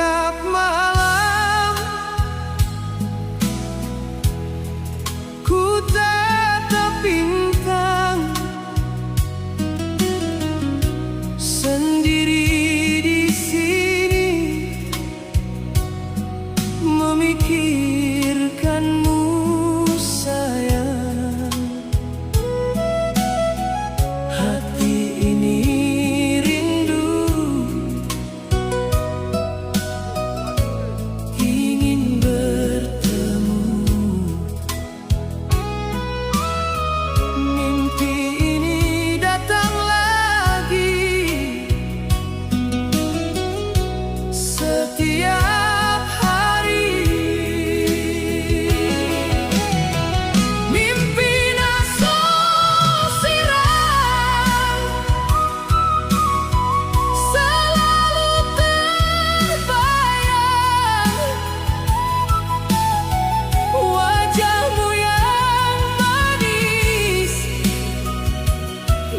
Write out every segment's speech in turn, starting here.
Setiap malam ku tatap bintang sendiri di sini, memikirkanmu sayang. Hati ini rindu, ingin bertemu. Mimpi ini datang lagi setiap hari. Mimpi naso sirang selalu terbayang, wajahmu yang manis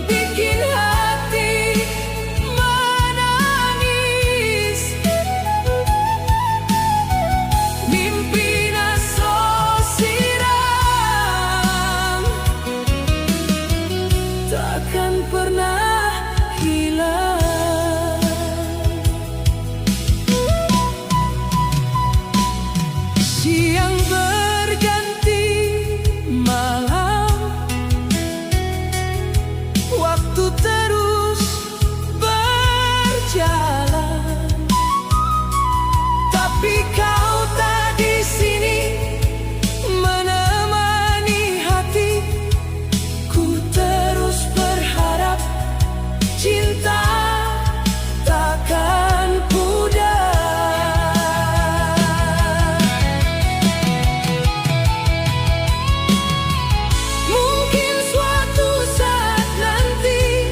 bikin hati menangis. Mimpi naso sirang takkan pernah hilang. Siang berganti malam, waktu terus berjalan, tapi kau tak di sini menemani hati. Ku terus berharap cinta takkan pudar. Mungkin suatu saat nanti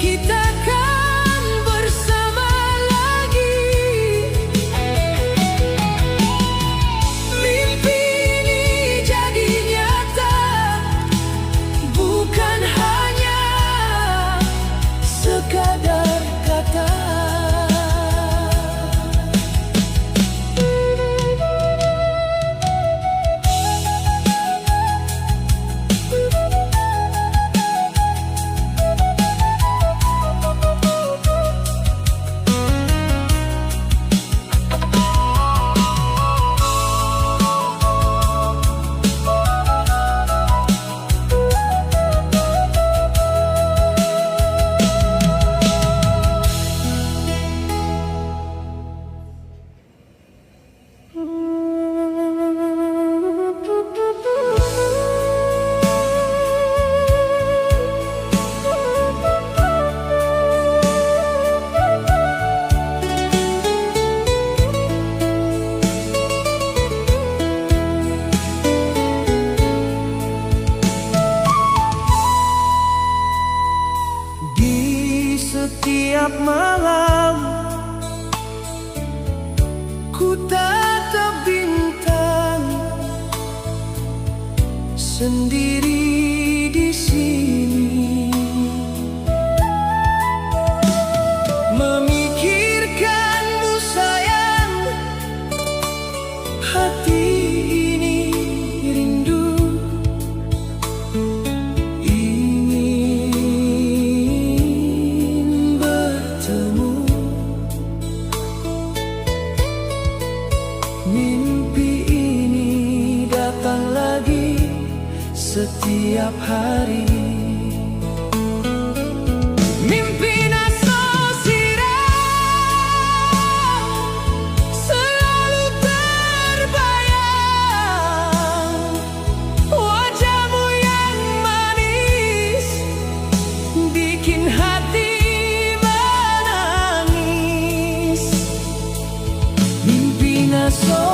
kita akan bersama lagi. Mimpi ini jadi nyata, bukan hanya sekadar kata. Di setiap malam ku tatap bintang sendiri di sini, memikirkanmu sayang. Hati ini rindu, ingin bertemu. Mimpi ini datang lagi setiap hari. Mimpi naso sirang selalu terbayang, wajahmu yang manis bikin hati menangis. Mimpi naso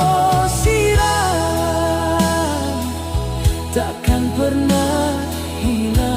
sirang takkan pernah hilang.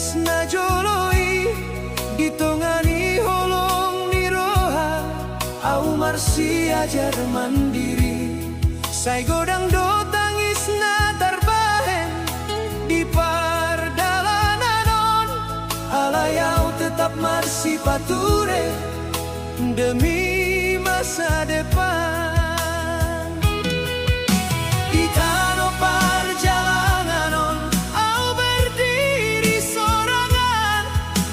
tias najoloi ditongani holong ni roha au marsi ajar mandiri sai godang do tangis na tarbahen di pardalanan alayau tetap marsi pature demi masa depan di tano perjalanan au berdiri sorangan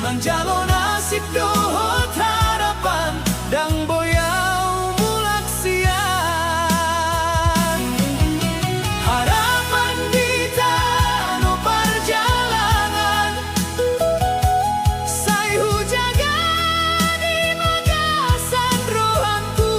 menjalo nasib dohot harapan dang boyau mulaksian harapan di tano perjalanan sai hujaga di magasan rohanku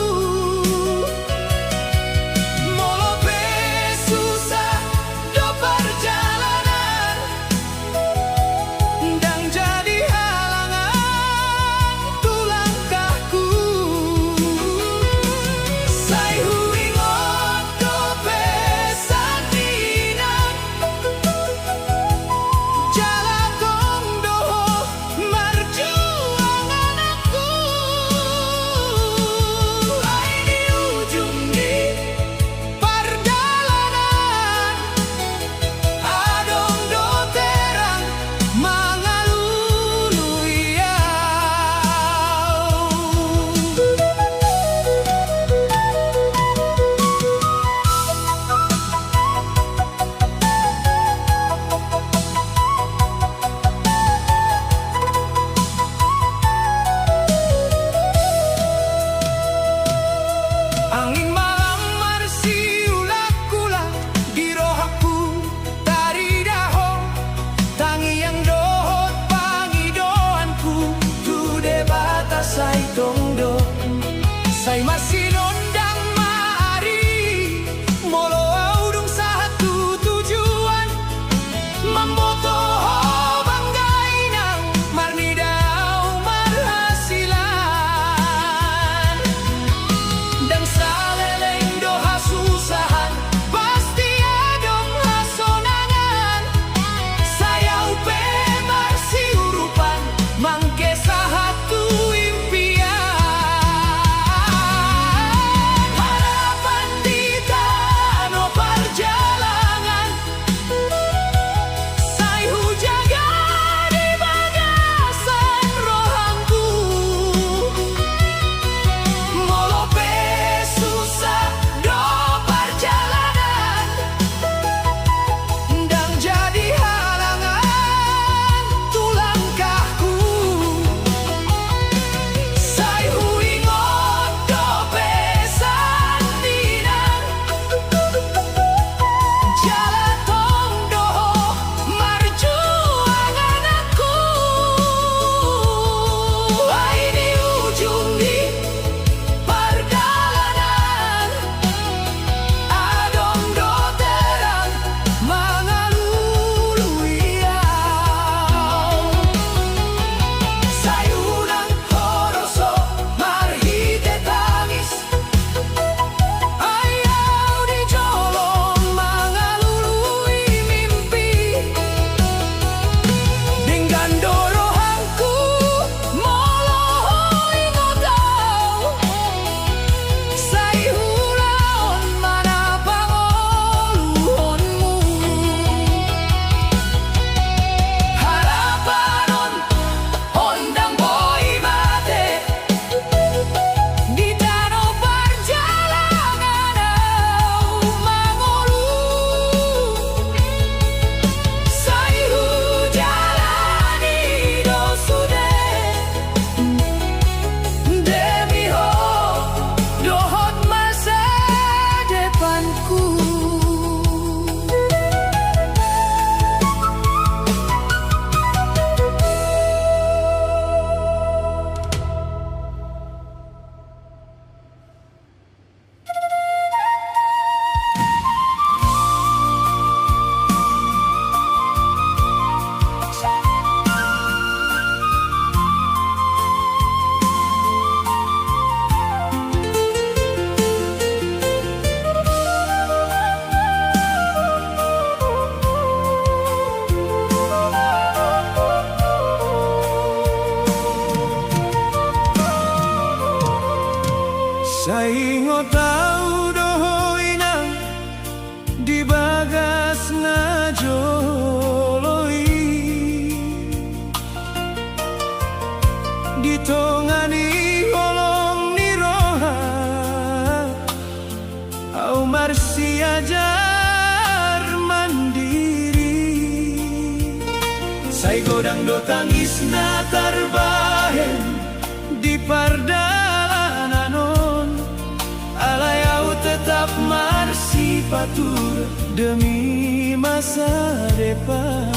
ditongani holong ni roha au marsi ajar mandiri sai godang do tangis na tarbahen di pardalanan alayau tetap marsi patur demi masa depan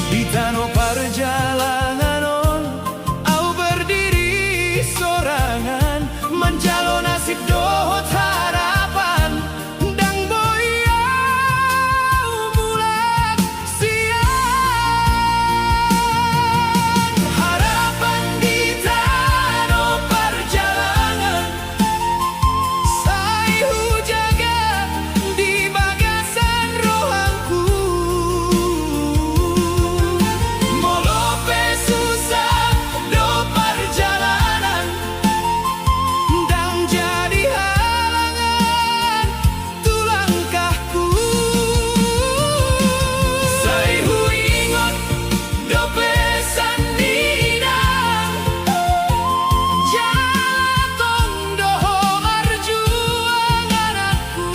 di tanah perjalanan au berdiri sorangan menjalo nasib dohot harapan dang boyau mulat siang harapan di tanah perjalanan sai hujaga di bagasan rohangku molope susah do perjalanan dang jadi halangan tu langkahku sai hu ingot do pesan nidang jatong doho arjuangan aku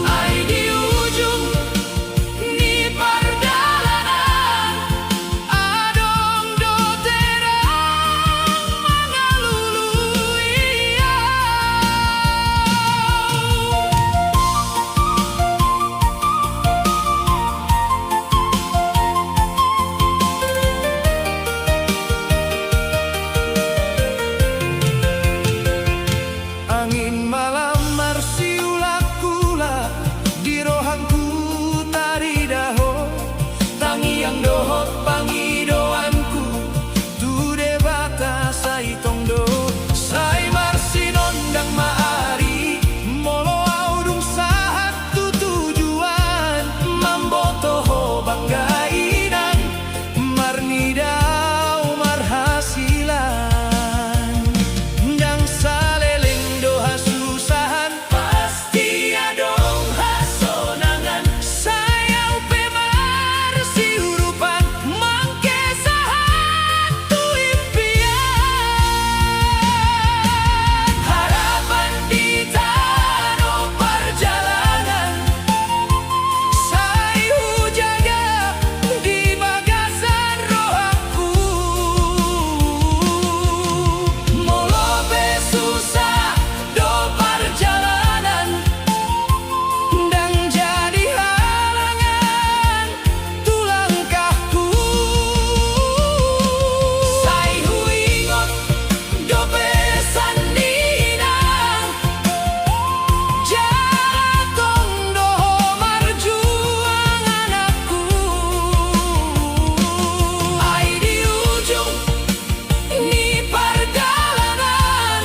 ai di ujung ni pardalanan adong do terang mangalului angin malam marsiulak-ulak di rohangku tari daho tangi yang dohot pangidoanku tu debata sai tongdo sai marsi nondang maari molo audung sahat tu tujuan mamboto ho banggainan marnidau marhasilan dang saleleng doha susahan pasti adong hasonangan sayau pemar si urupan mangke sahat tu impian harapan di tanah perjalanan sai hujaga di bagasan rohangku molope susah do perjalanan dang jadi halangan tu langkahku sai hu ingot do pesan nidang jatong doho marjuangan aku ai di ujung ni pardalanan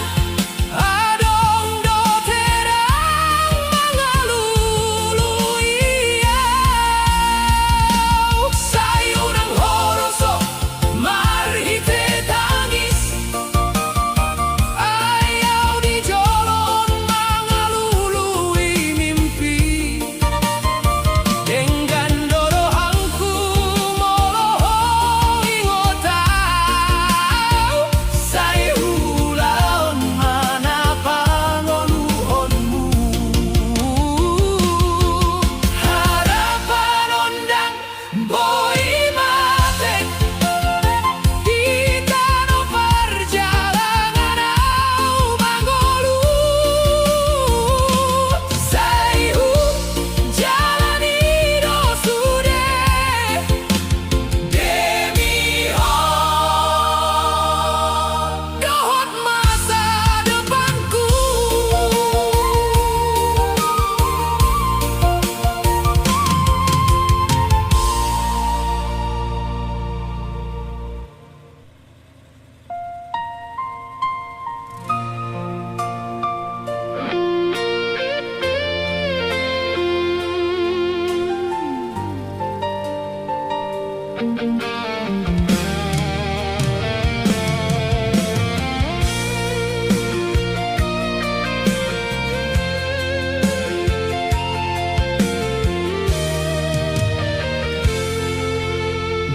adong do terang mangalului sai unang horoso marhite tangis ayau di jolon mangalului mimpi dengan dorohangku moloho ingotau sai hulaon mana pangoluhonmu harapan ondang boi matek di tanah perjalanan au mangolu sai hu jalani do sude demi ho dohot masa depanku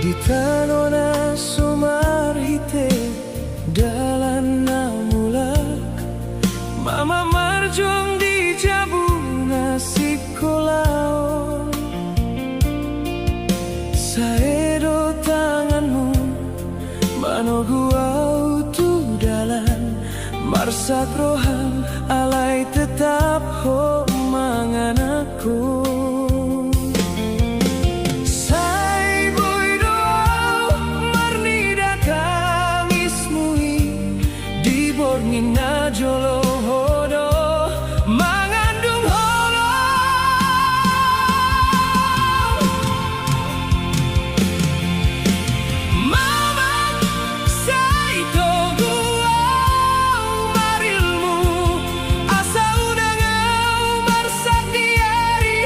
di tanah sumar hite dalan namulak mama marjong di jabu nasi kolaon saedo tanganmu mano guau tu dalan marsak roham alai tetap ho mangan aku. Nina jolo hodo mangandung holo mama saito guau marilmu asa udangau marsak di hari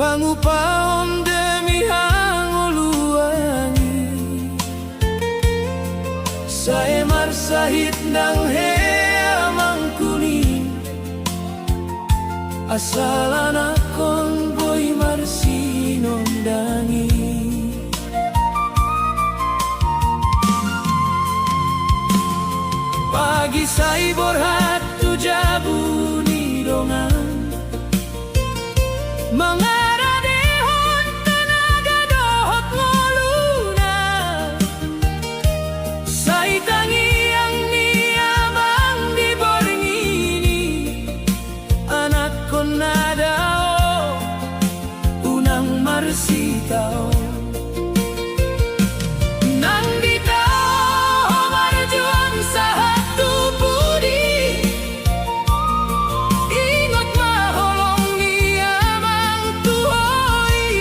Pangupahon demi hanguluangi Saya marsahit nang heamang kuning Asal anakon boy marsinom dangi Pagi say borhat tu jabu ni dongan Mangaradehon tenaga dohot ngoluna Say tangi yang niamang di borngini Anak ko nadao unang marsitao Nang ditao marjuang sa hatu budi Ingot maholong niamang tuhoy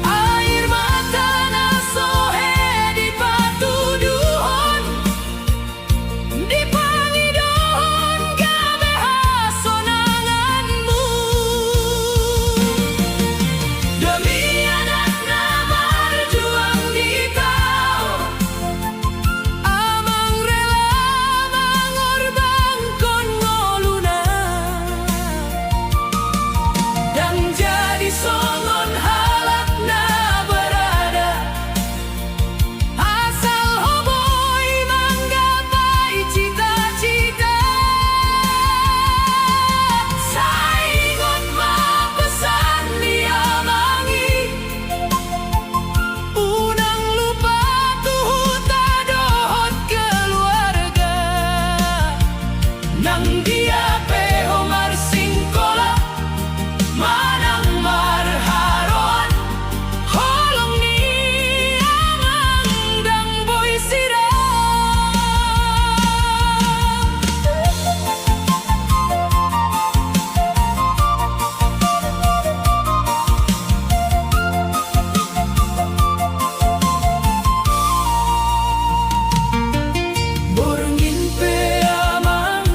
Air mata na sohe di patuduhon Di pangidohon gabe hasonanganmu Demi anak na marjuang di tao Amang rela mangorbankan ngoluna Dan jadi songon halak na berada Asal hoboy manggapai cita-cita Saingon mapesan diamangi Unang lupa tuhuta dohot keluarga Nang dia peho marsingkola Manang marharon Holong ni amang dang boy sirang Borngin pe amang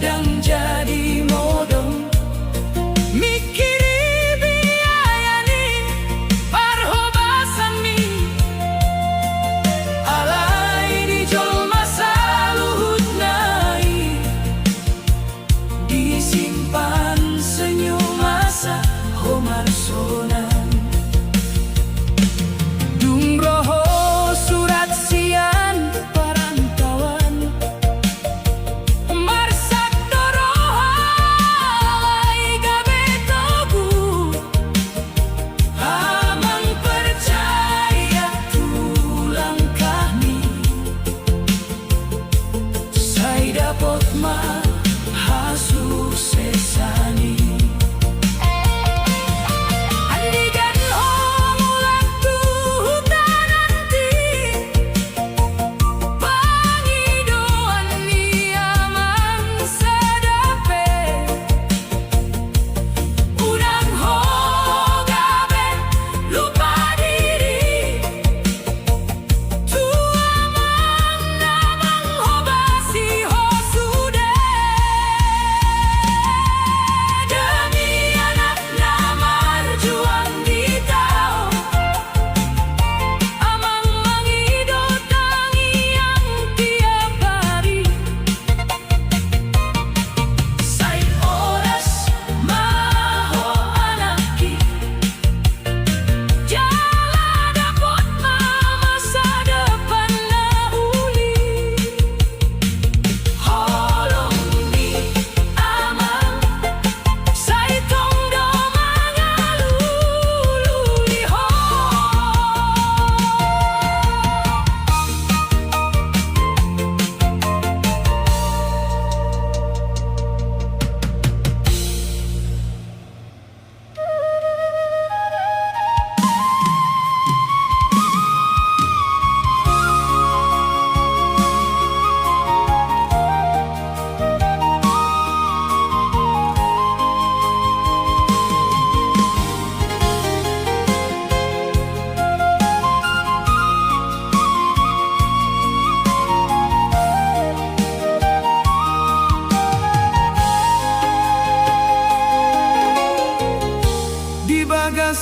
dang jadi modong Mikiri biaya ni parhobasan mi Alai di jol masa luhut nai Disimpan senyum masa homar sonan Dungroho surat sian perantauan Marsak dorohalai gabe togu Amang percaya tulang kami Say dapot ma hasu sesa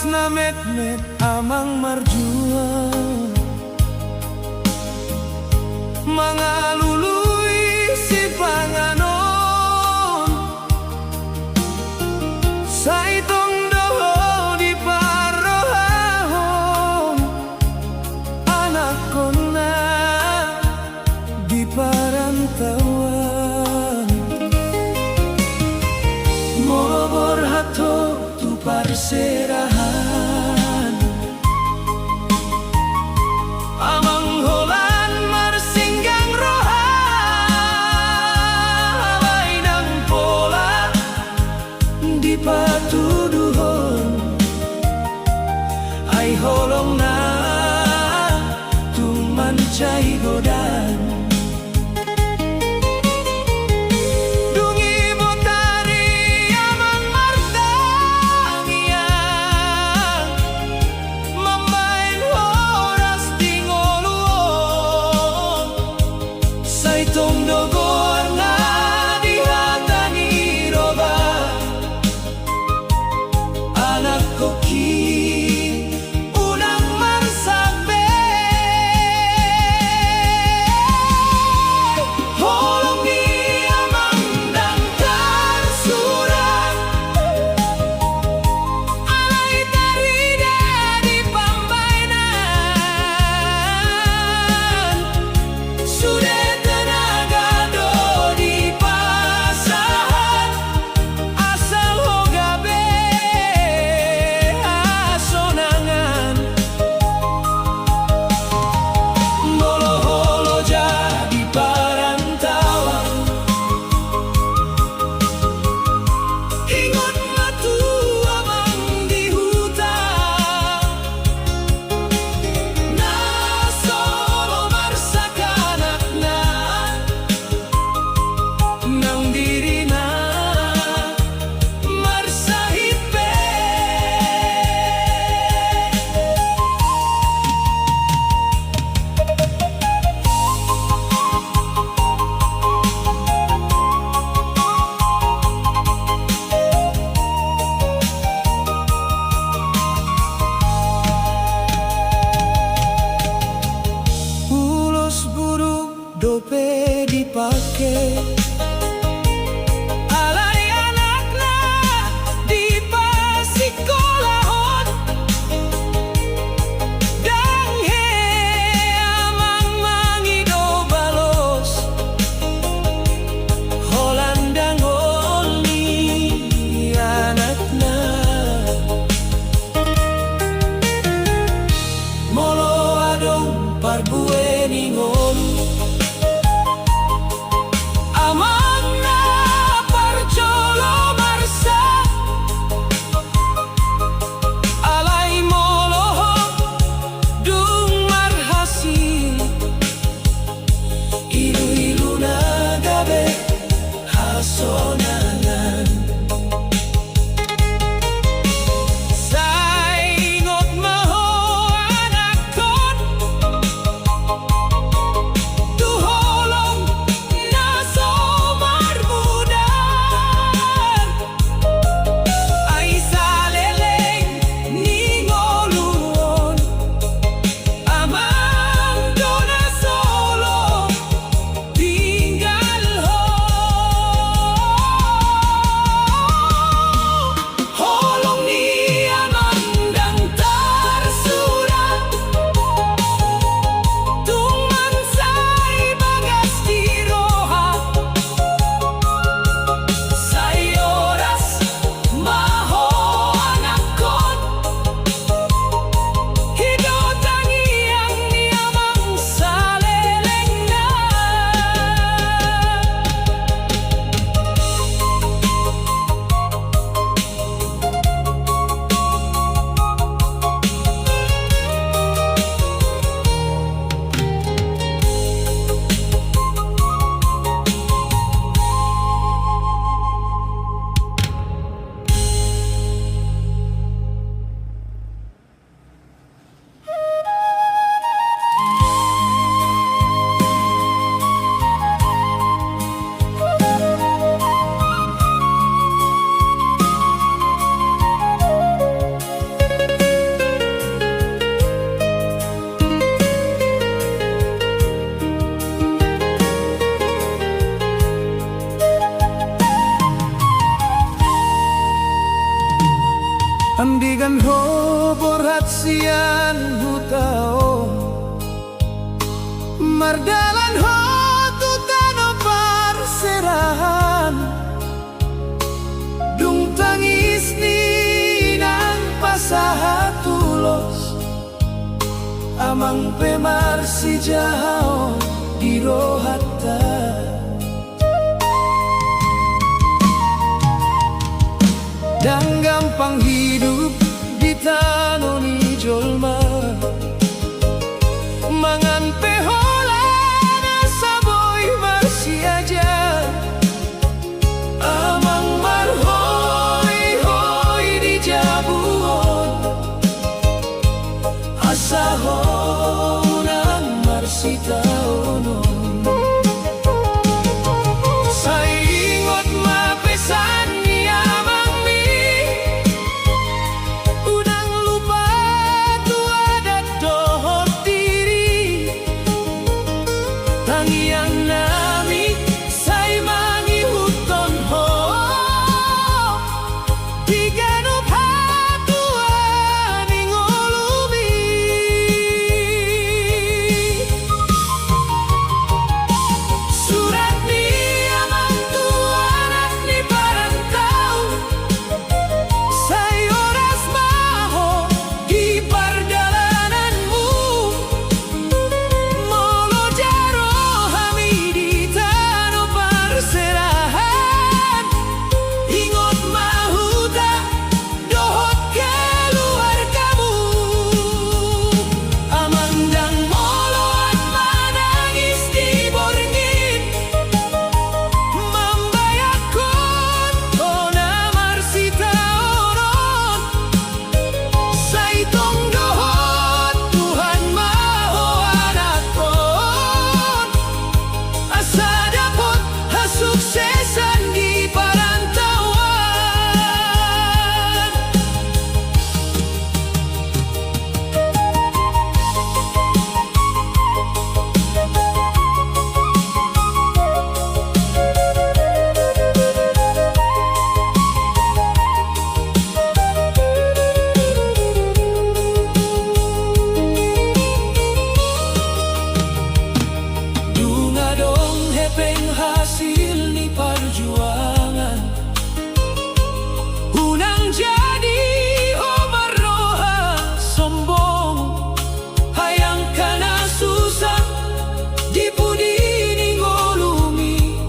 Alas na met-met amang marjuang mga luluy si Panganon sa itong doho di parohahon anak ko na di parantawan morobor hato tu parserahan amang holan marsinggang rohalay ng pola di patuduhon ay holong na tumancay godan itong dogon na dihata ni Roba anak ko ki unang mansagbe holong ni amang dangkan surat alay tarida di pambaynan sudah dope dipake alay anak na di pasikolahon danghe amang mangido balos holandang oli anak na molo adong parbueni ngolu sonangan saingot maho anak kon tuholong na somar mudan ay saleleng ningoluon amang dona solo tinggal ho. Ambigan ho borhat sian hutao Mardalan ho tutano parserahan Dung tangis ni nang pasahatulos Amang pemar si jahao dirohata Dan gampang hidup di tanah ni jolma Mangan pehola na saboy masih aja Amang marhoy-hoy di jabuon Asahon ang marsitaonon Saingot mapesan Tangiang nami say mangihuton ho Di ganop hatuan ing ulubi Surat ni amang tuan at ni parantau Say oras maho di pardalananmu Hasil ni perjuangan Unang jadi omaroha sombong Hayang kana susah di pudi ni ngolumi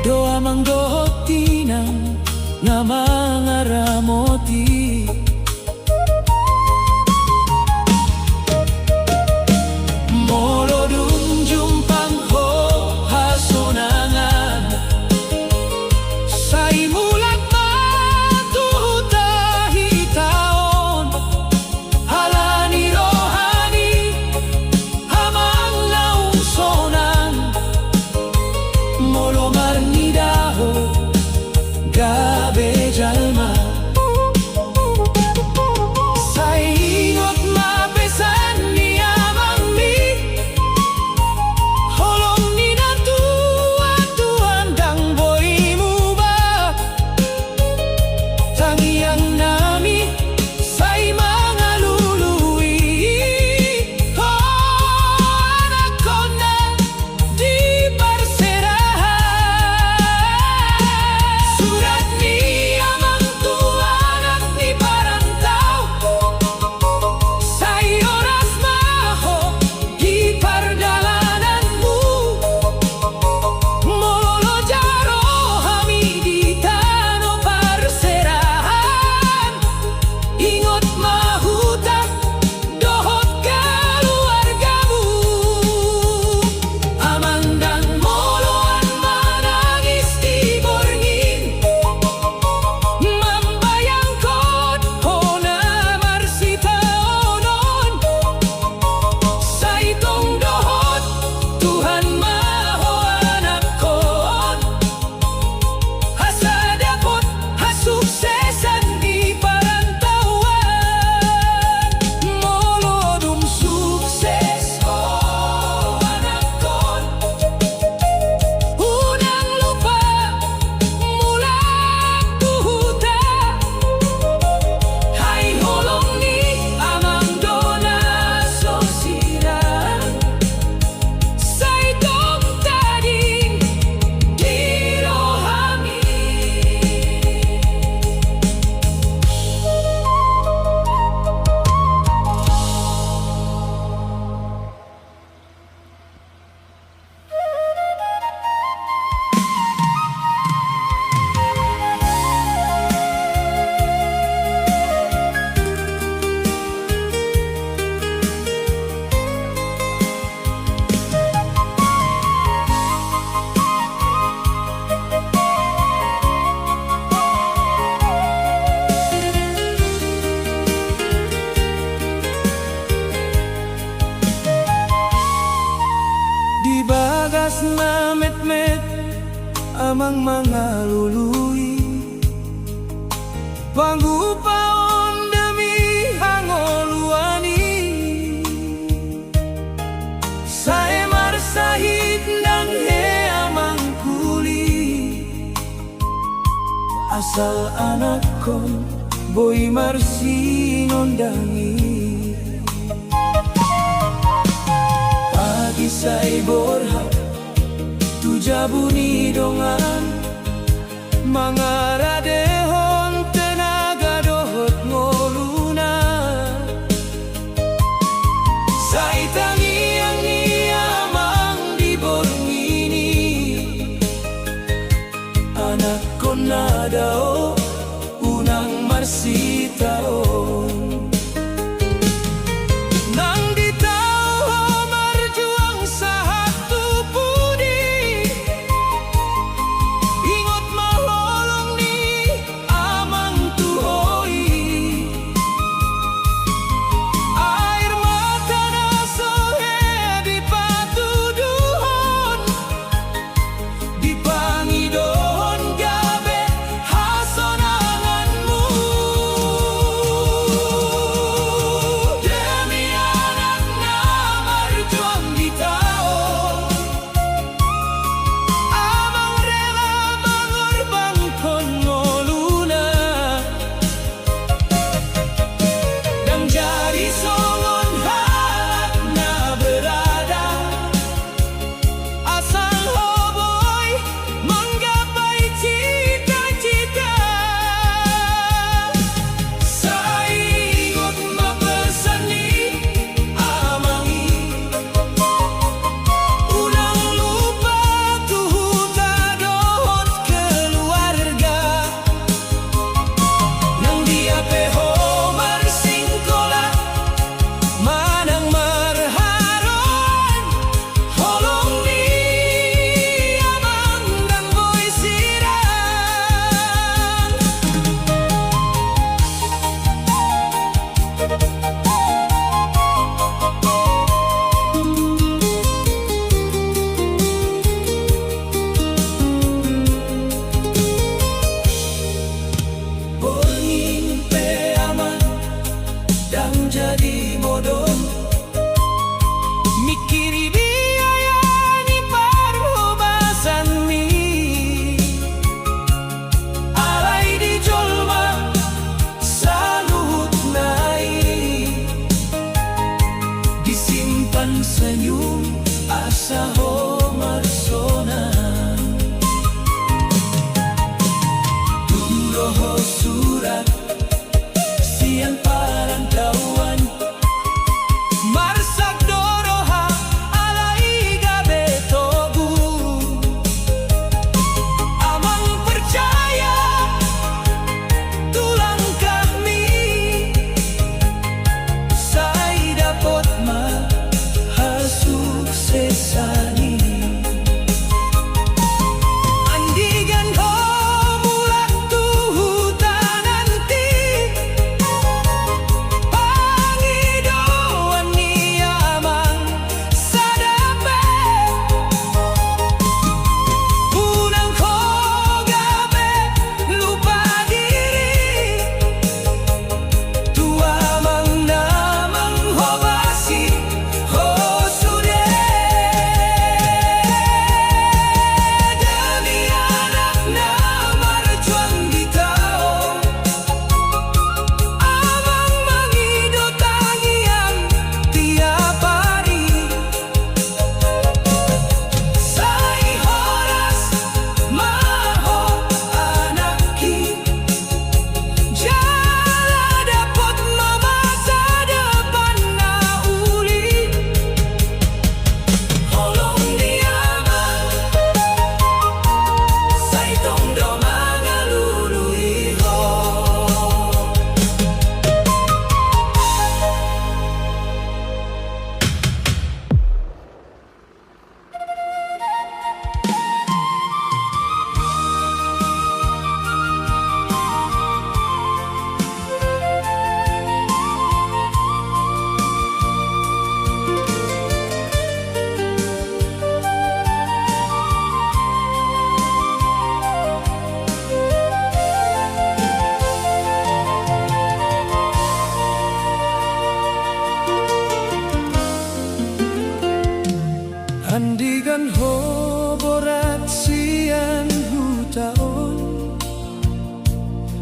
Doa mang dohotinang nga mangaramoti Gabe mangalului panggupaon demi hangoluani sae marsahit nang he amang kuli asal anak kon boy marsi nondangi pagi say borhap tuja buni dongan mangaradehon tenaga dohot ngoluna say tangiang niamang di borngini anak kon nadao unang marsitaon nang ditao marjuang sa hatu pudi ingot maholong ni amang tuhoy air mata na sohe di patuduhon di pangidohon gabe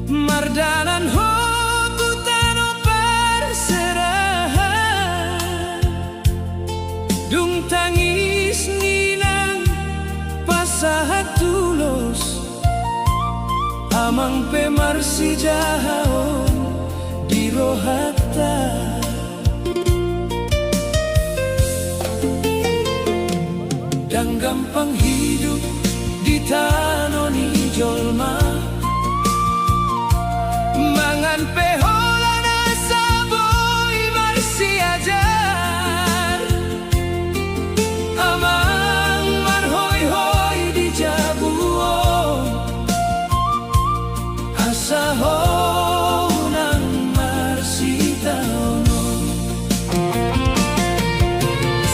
Mardanan ho kutano perserahan, dung tangis ninang pasahat tulos, amang pemarsijahaon di rohata. Dan gampang hidup di tano ni jolma, mangan pehola na saboy marsiajar, amang marhoy-hoy di jabuo, asaho ng marsitaono.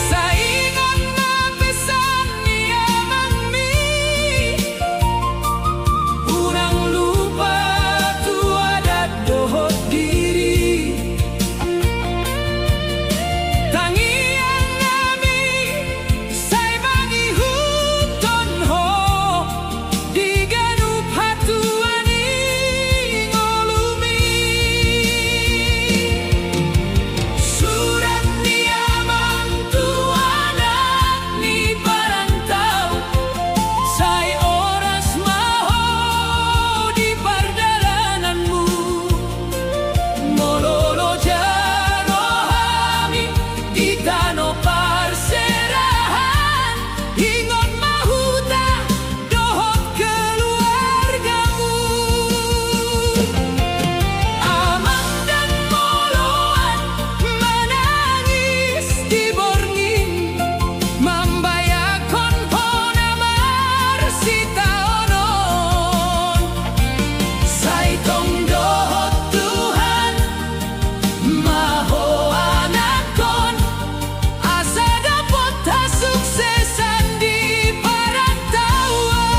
Sa ingon nga pesan ni amang mi, unang lupa tuwad at dohot diri, tangian nami say mangihuton ho, di ganup hatuan ing olumi. Surat ni amang tuanak ni parantau, say oras maho di pardalananmu, mololo jaro hami di tano parserahan, ingon mahuta dohot keluargamu. Amang dan moloan menangis di borngin, mambayakon po na marsitaonon, say tong dohot Tuhan maho anakon, asa dapat hasuksesan di parantauan.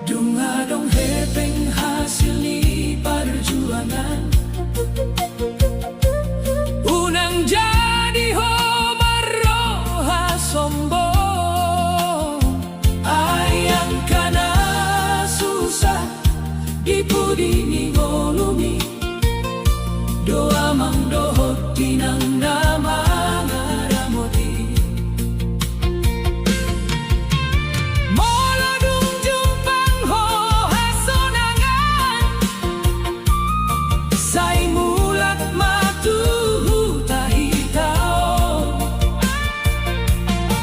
Dungadong hepeng hasil ni perjuangan, unang jadi ho maroha sombong, ayang kana susah di pudi ni ngolumi, doa mang dohot tinang nama ngaramoti. Molo dung jumpang ho hasonangan, say mulat matuhu tahitaon,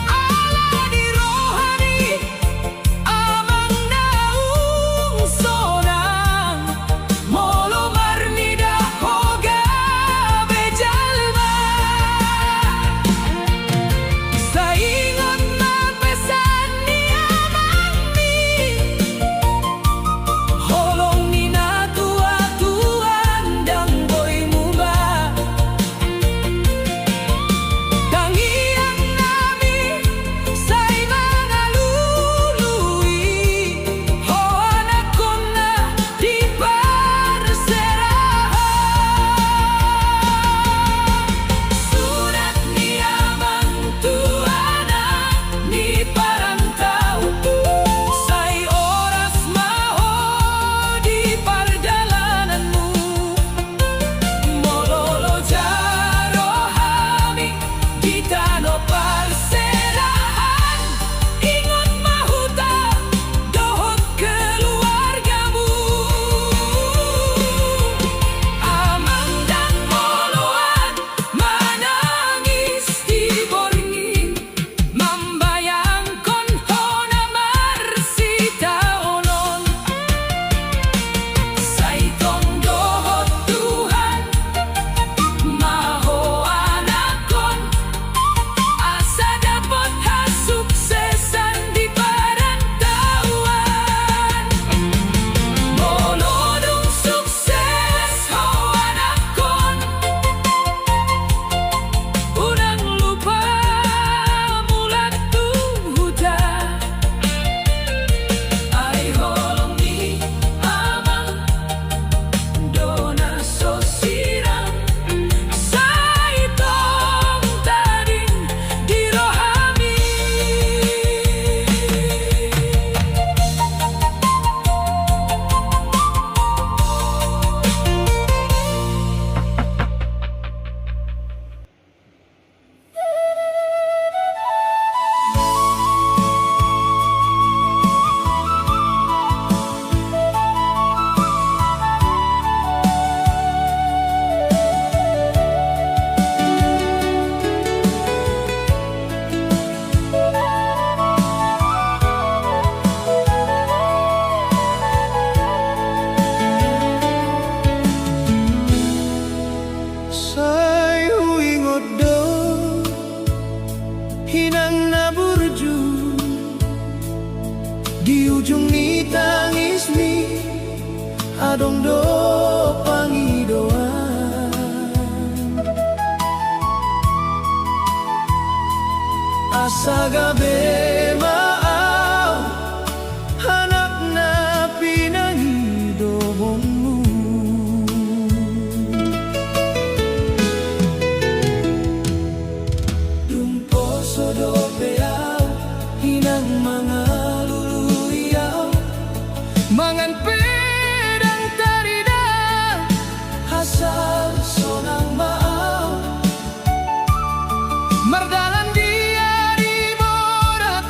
ala di rohani amang naung sonang, molo marnida hoga bejalma. adong do pangidoan asa gabi maaw hanap na pinangidobong mo dumposo do peyaw hinang mga luluyaw mangan pedang tarida hasal sonang maaw mardalan dia di borat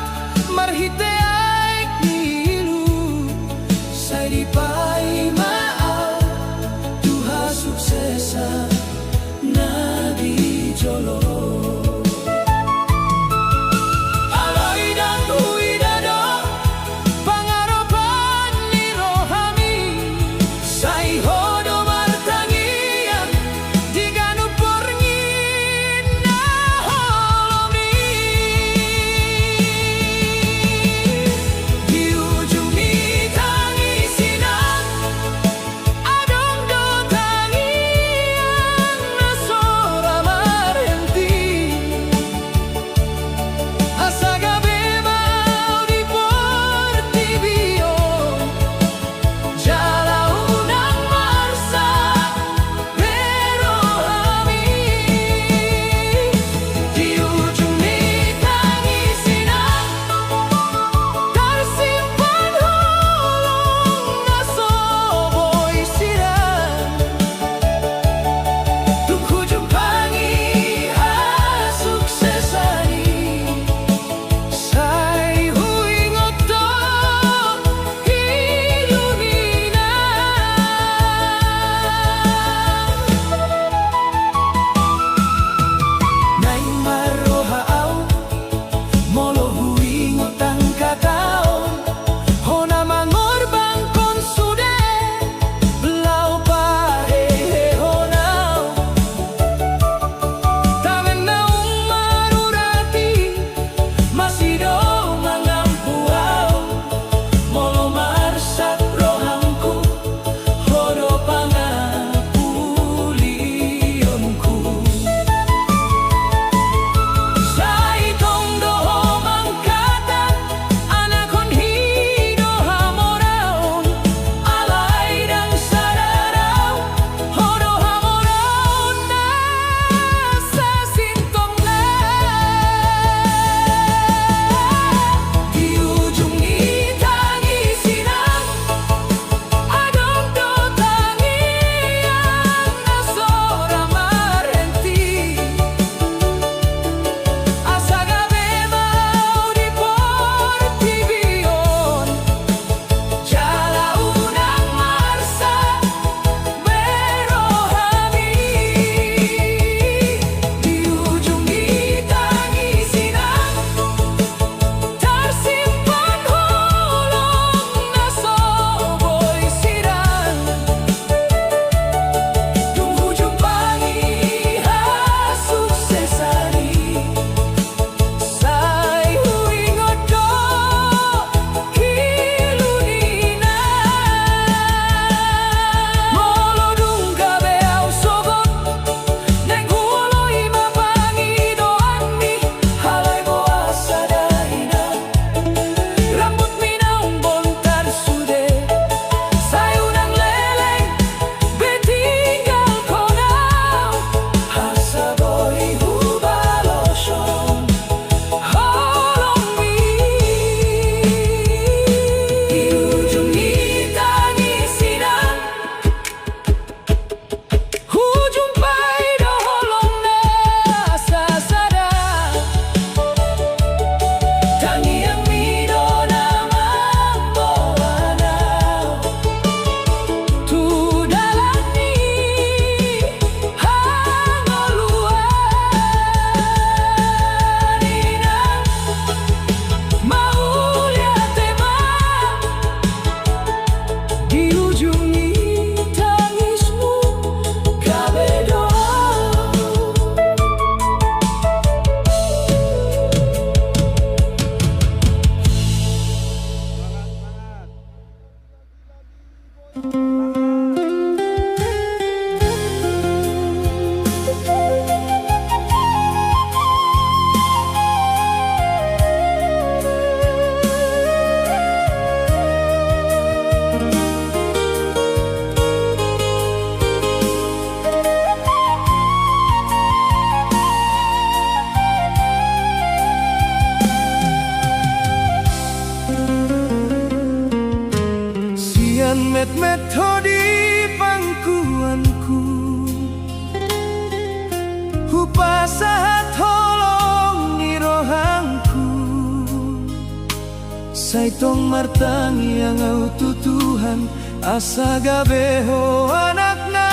Saitong martangi ang tutuhan asa gabeho anak na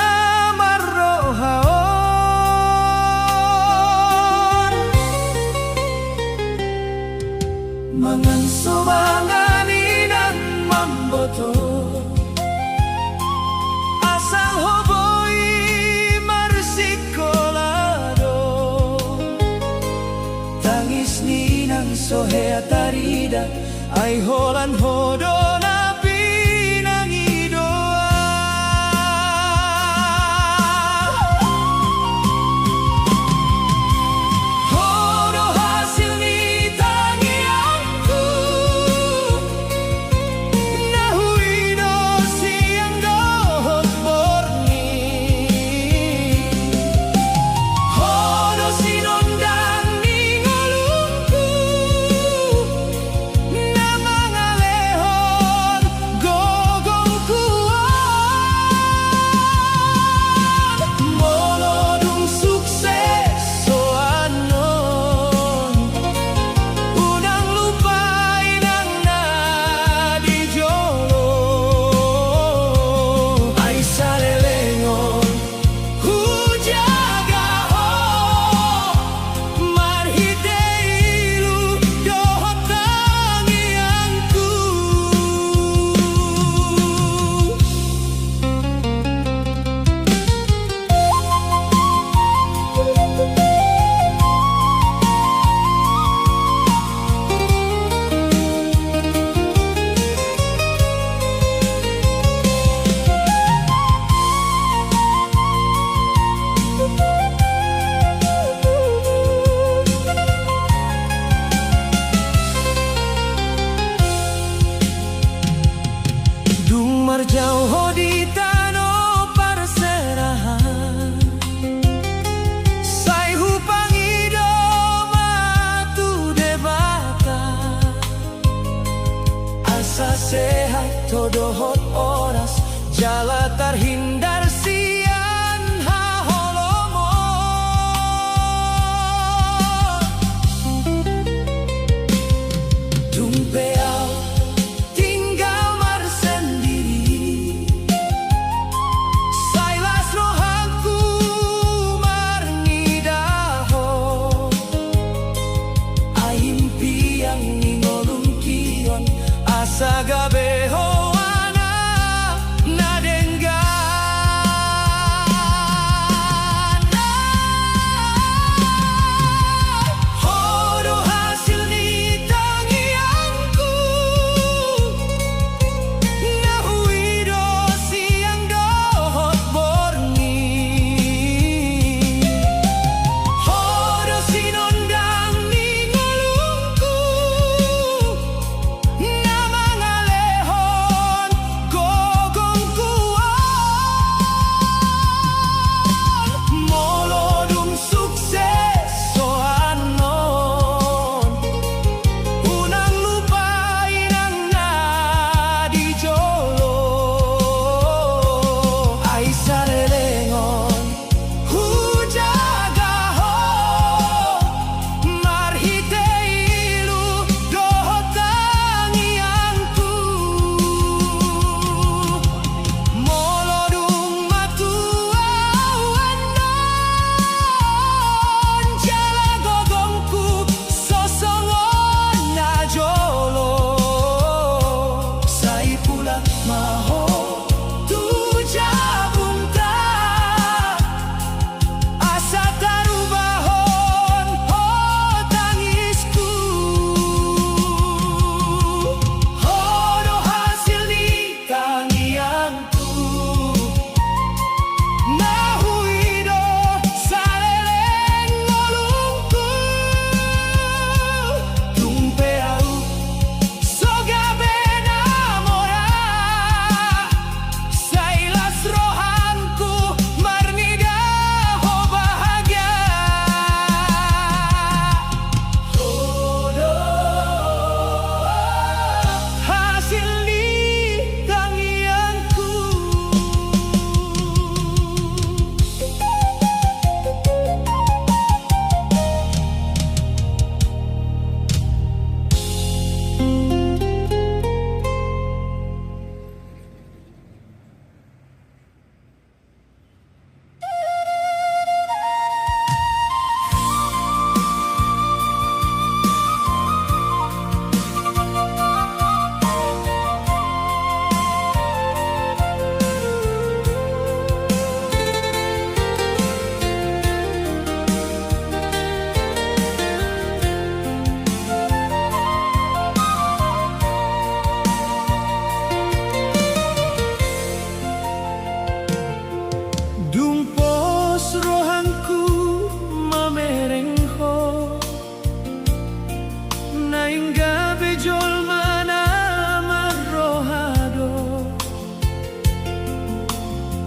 marohaon. Mangan sumanganin ang mamboto asal hoboy marsikolado. Tangis ni ng sohe at arida ay holan hodo na pinangidoa. Hodo hasil ni tangianku nahuido siyang dohot borni. Hodo sinondang ni ngolungku na mga leho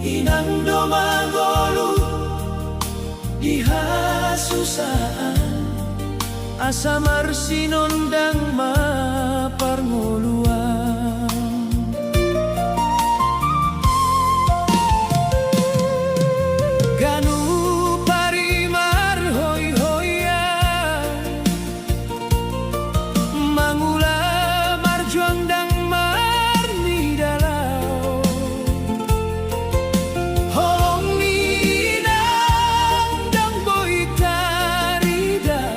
inang domangolu diha susaan asa marsinondang maparngoluan. Ganu parimar hoy-hoyan mangula marjuang dang marni dalau holong minang dang boy tarida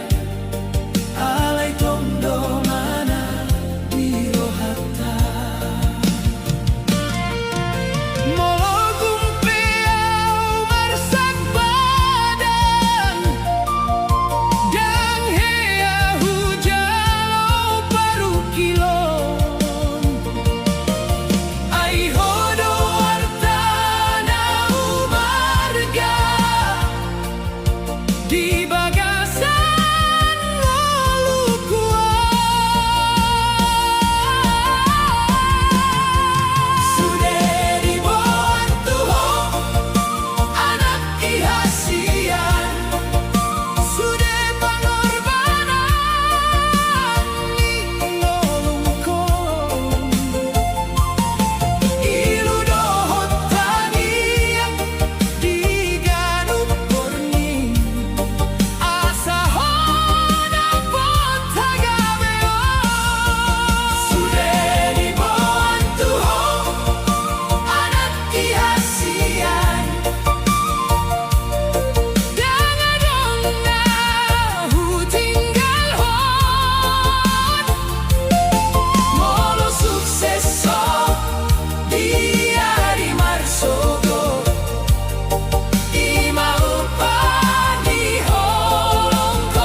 alay tondo mana di rohata mologum peau marsak badan dang hea hujalo paru kilon ai hodo artana umarga di bagasan ngolukuan sudah dibuat Tuhan anak ihasian sudah pengorbanan ingolungkon ilu dohot taniak diganup porni asa hona potagabeo sudah dibuat Tuhan anak ihasian dengan dongahu tinggal hot molo sukses so dia di marsogo ima upan di holongkon.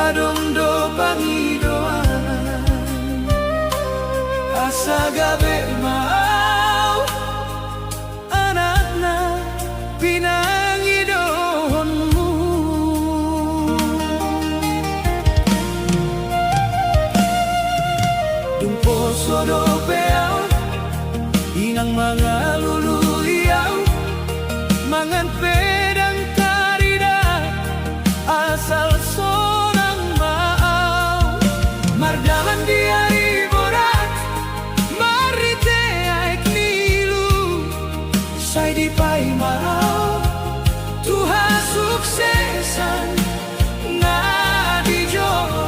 adong do pangidoan asa gabe mau anakna pinangidohonmu. Dumpo sodo peaw inang mga luluyaw mangan pedang karida asal sonang maaw mardaman dia iborat marite aik nilu say di pay maaw tuha suksesan nga di jolo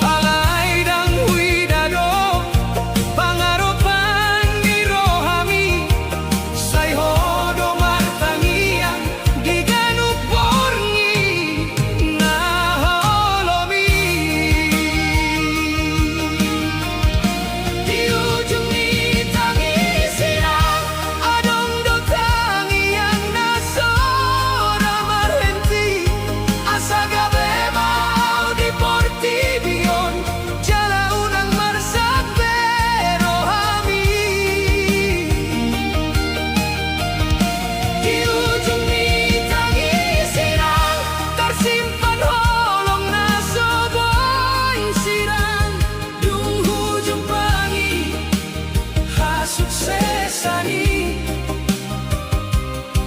alay dang huidado pangaropan ni rohami say hodo martangiang di ganuporngi na holomi di ujung ni tangisirang adong do tangiang nasora marhenti asa gabe mau di portibion jala unang marsak pero hami di ujung ni tangisirang tersimpan holong na soboy sirang dung hujung pangi hasuksesani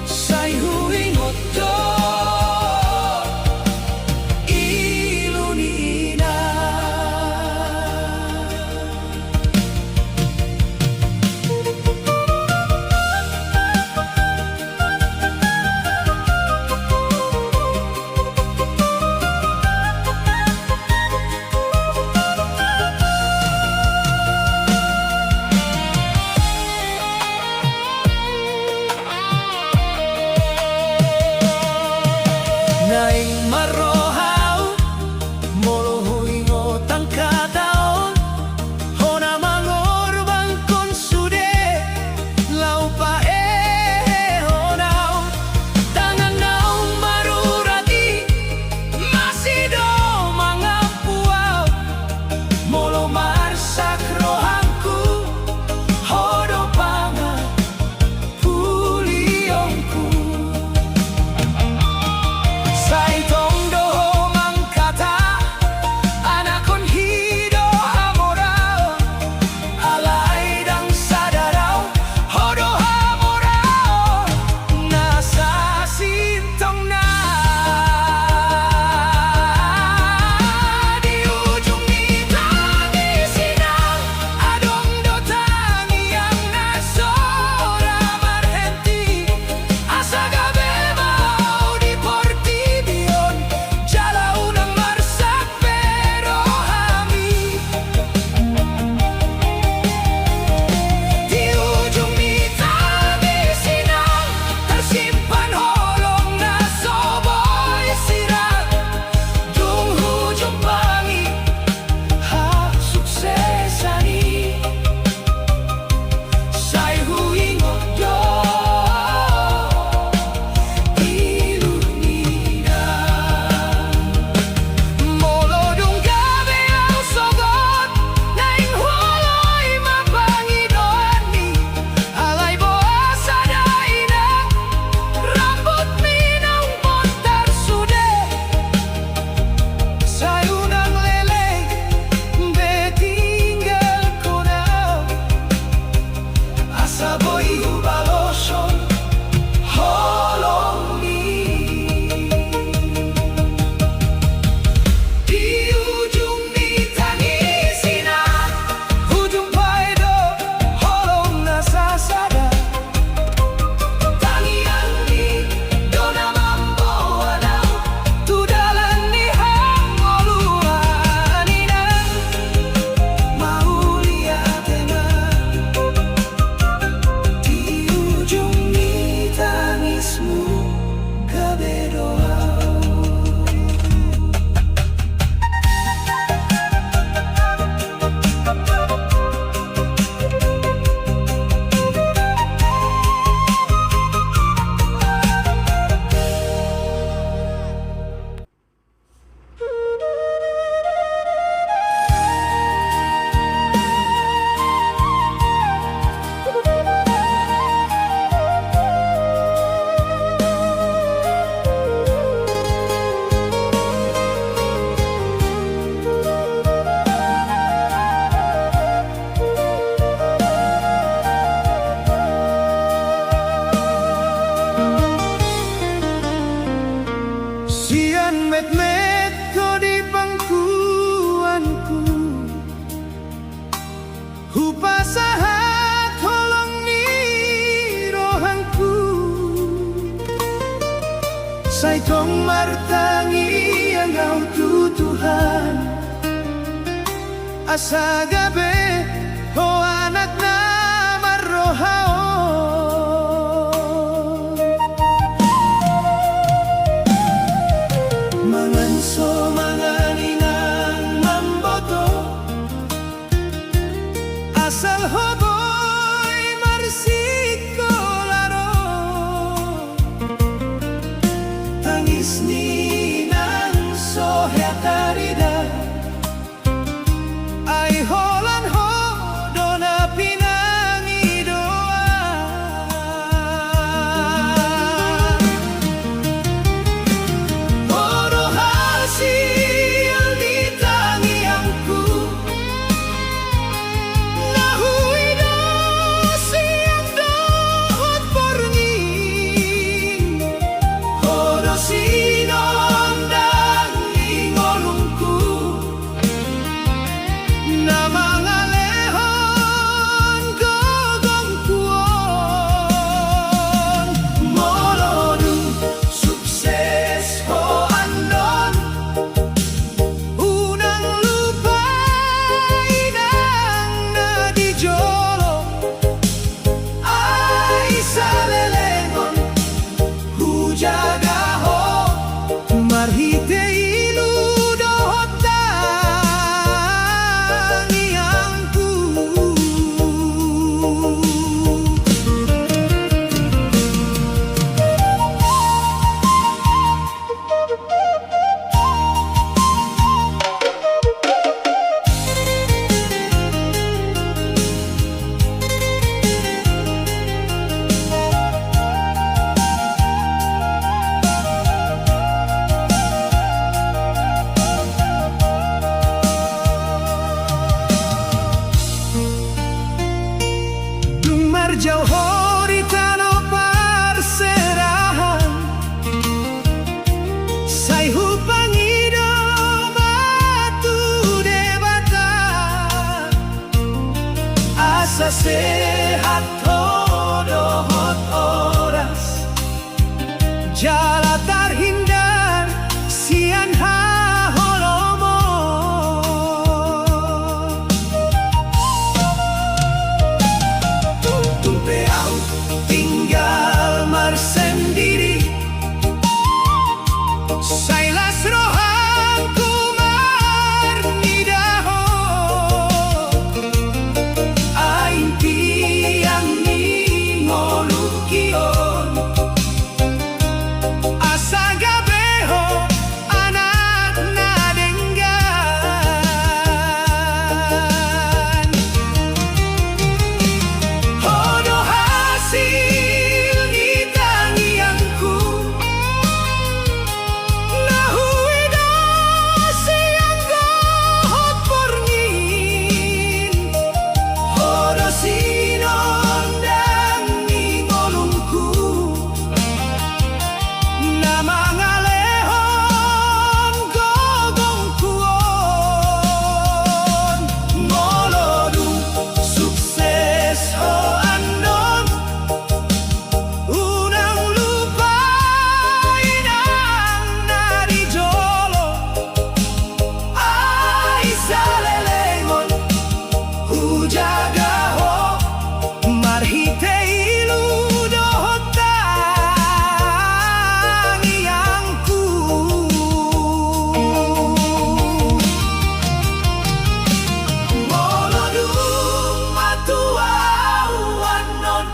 say huingot do ilunina. Naing marohaw molo huingot ang kataon hona mangorbang konsude lau paehonaw tangan naong marurati masido mga puaw molo marsak rohangku hodo panga puliyongku say tongdo sian met-met ko di pangkuanku hupasahat holong ni rohangku say kong martangi ang Tuhan asa gabi ho anak na marohao manganso manganinang mamboto asal hoboy marsiko laro tangis ni nang sohya tarida ay holan ho dona pinangi doa oro hasil ditangiangku nahuido siang dohot porngin oro sinondang ingolungku na mga lehon gogong kuon molodong sukses ho anon unang lupain ang nadijolo ay sa lelengon hujaga ho marhite iludohot jauh hori tano parserahan say hupangido batu debata asa sehat hodohot oras jala terhindar sian haholomo tumpeau tinggal marsendiri sailas rohanku marnidaho ain tiang ni ngolukion asa gabeho anak nadenggan hodo hasil ditangiangku nahuido siang gohot porngin hodo sinondang ingolungku na mga lehon gogong kuon molodong sukses ho anon unang lupain ang nadijolo ay sa lelengon hujaga ho marhite iludohot tangiangku molodong matuau anon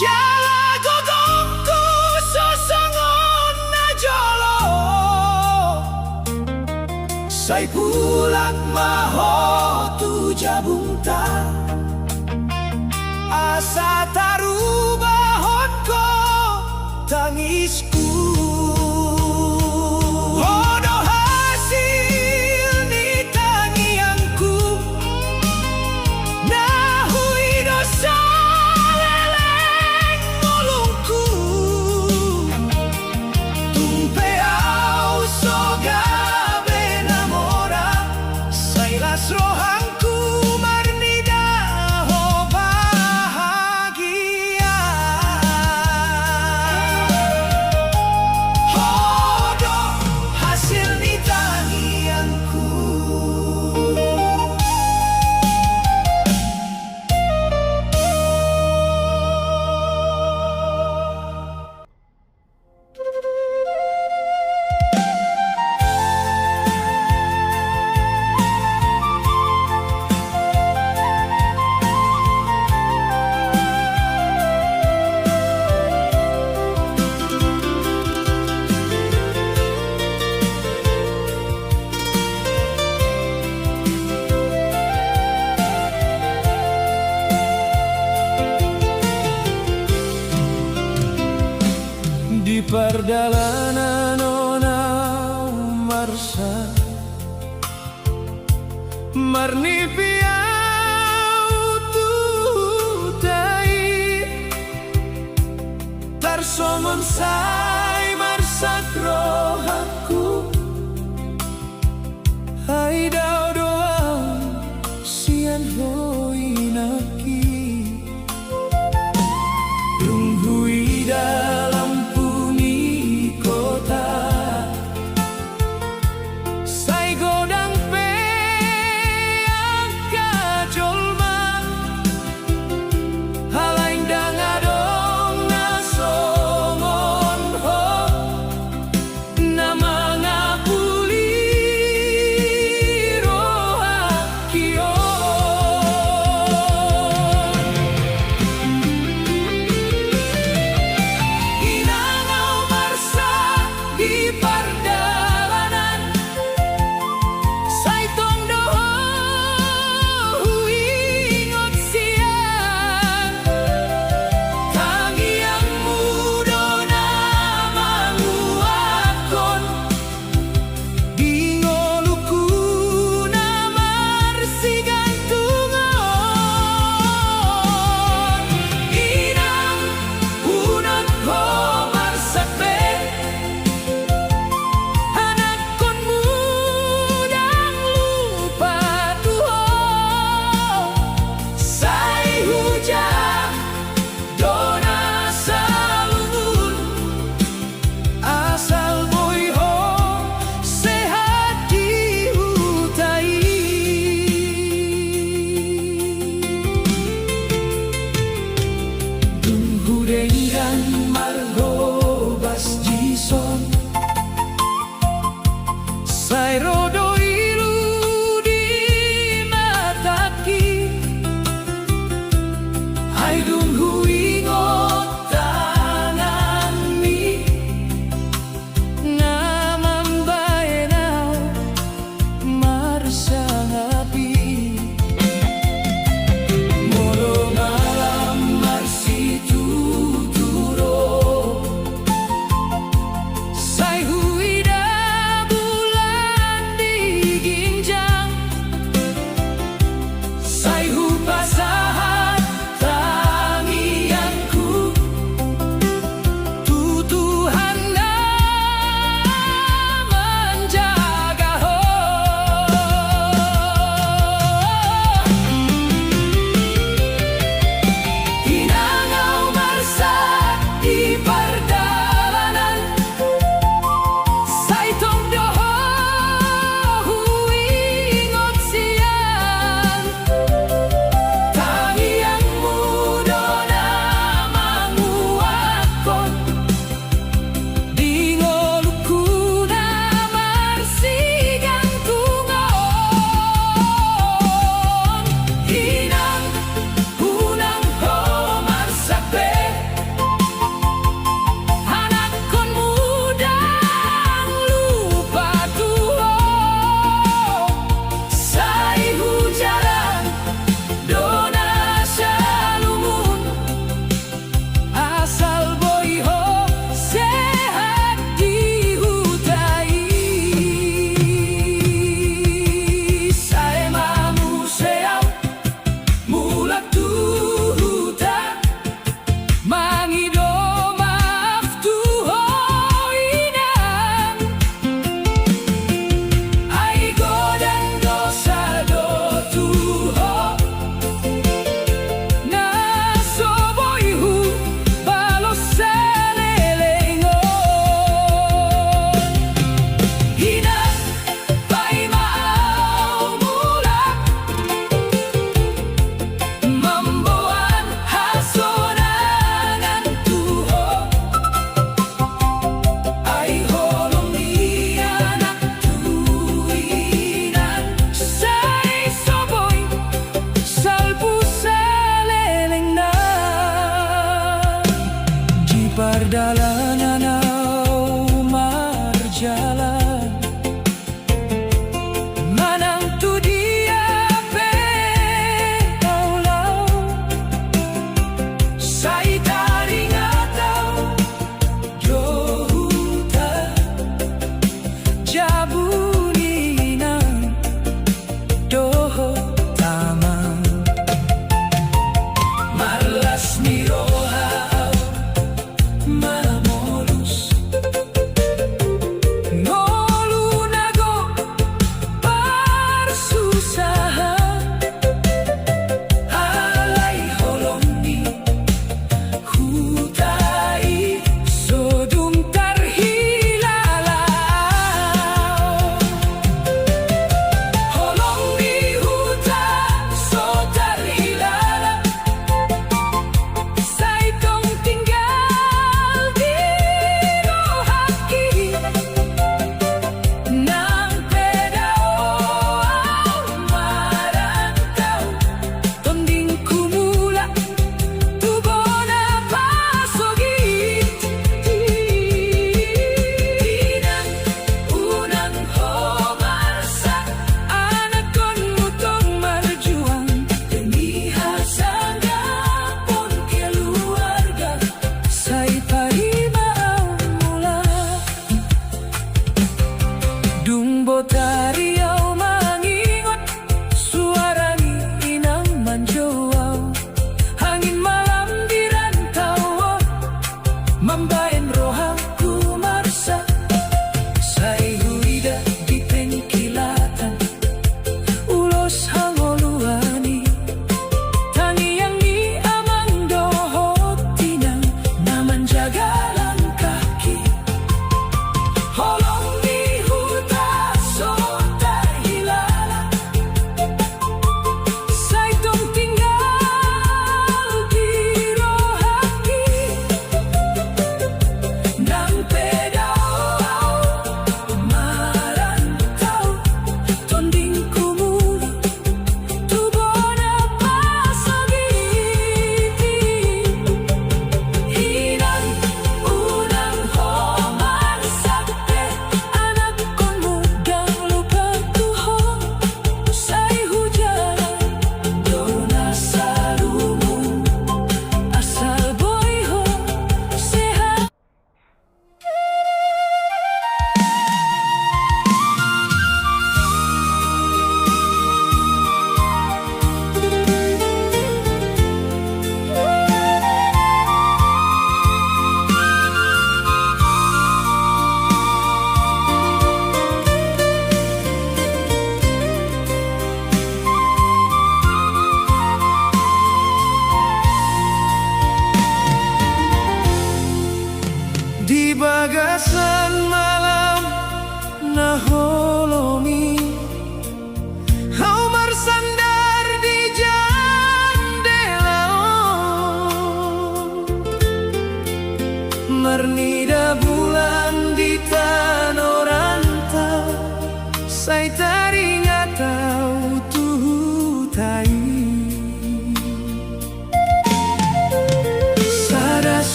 jala gogongku sosongon najolo say pulang maho tu jabungta asa tarubahon ko tangisku hodo hasil ditangiangku nahuido sa leleng ngolungku Marni piau tu dai Tarsomon sai marsak rohaku Hai dau doa sian hoi naki Lunghui dalam bumi kota Sai godang pe angka jolma Halain dang adong na songon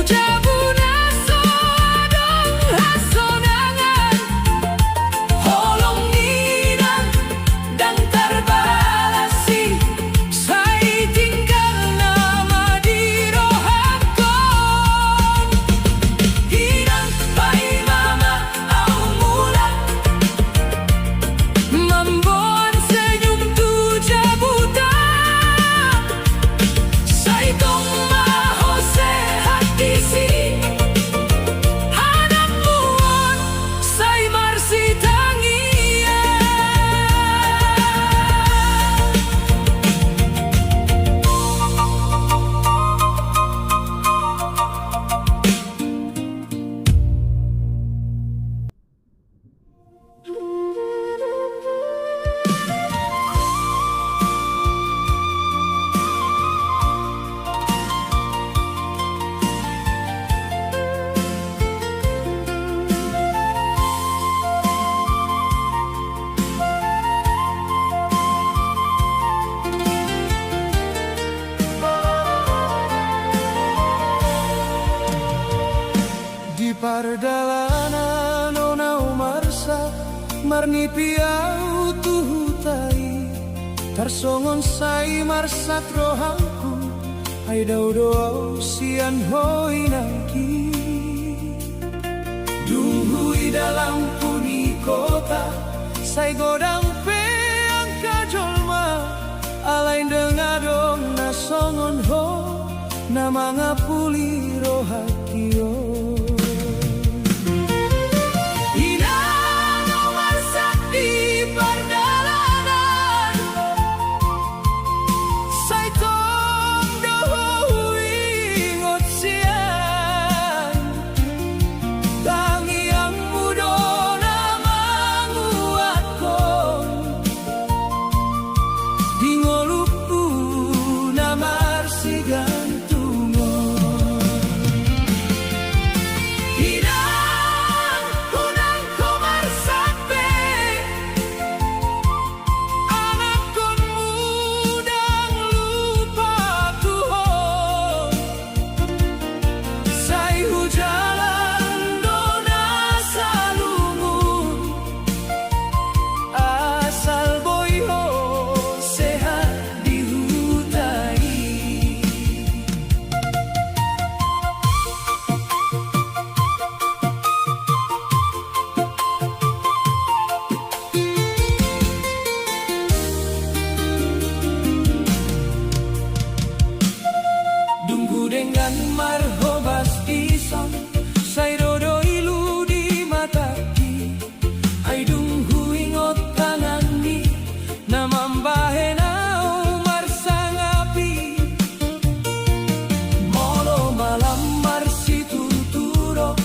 Jabuna so adong hasonangan holong ninang dan terbalasi sai tinggal nama di rohakon hinang pai mama au mulan membuat senyum tu jabuta sai tong maho sehat di si hanap muon sai marsi tangia di pardalanan onau marsa marni piau tuhutai tarsongon sai marsat rohangku hai daudou sian hoi nangki dunghui dalam puni kota sai godang peang kajolma alain dengadong nasongon ho nama ngapuli rohakio dengan marhobas ison sai dodo ilu di mataki ai dung huingot tanani namambahe nau marsangapi molo malam marsi tuturo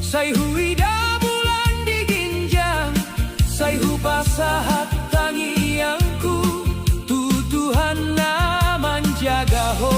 sai huida bulan di ginjang sai hupasahat tangiangku tutuhan na menjaga ho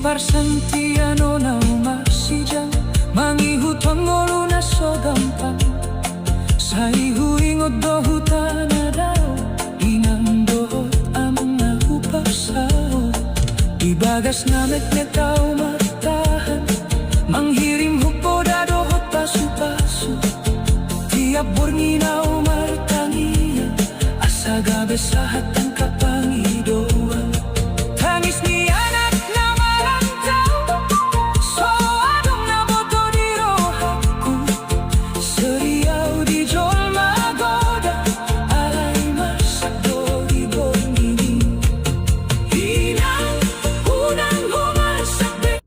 Parsantiano na umasijang Mangihuton ngolo na so gampang Sa ihuingod dohutan na daw Inang dohot amang naupasao Ibagas na metnetaw matahan Manghirim hukbo da dohot pasu-pasu Tiap bornginaw martangiyan Asa gabe sa hatang kapangidoan Tangis ni anak na malantaw So adong na boto di rohaku Seriaw di jol magoda Alay masakdo di borngini Hinang unang humasakbe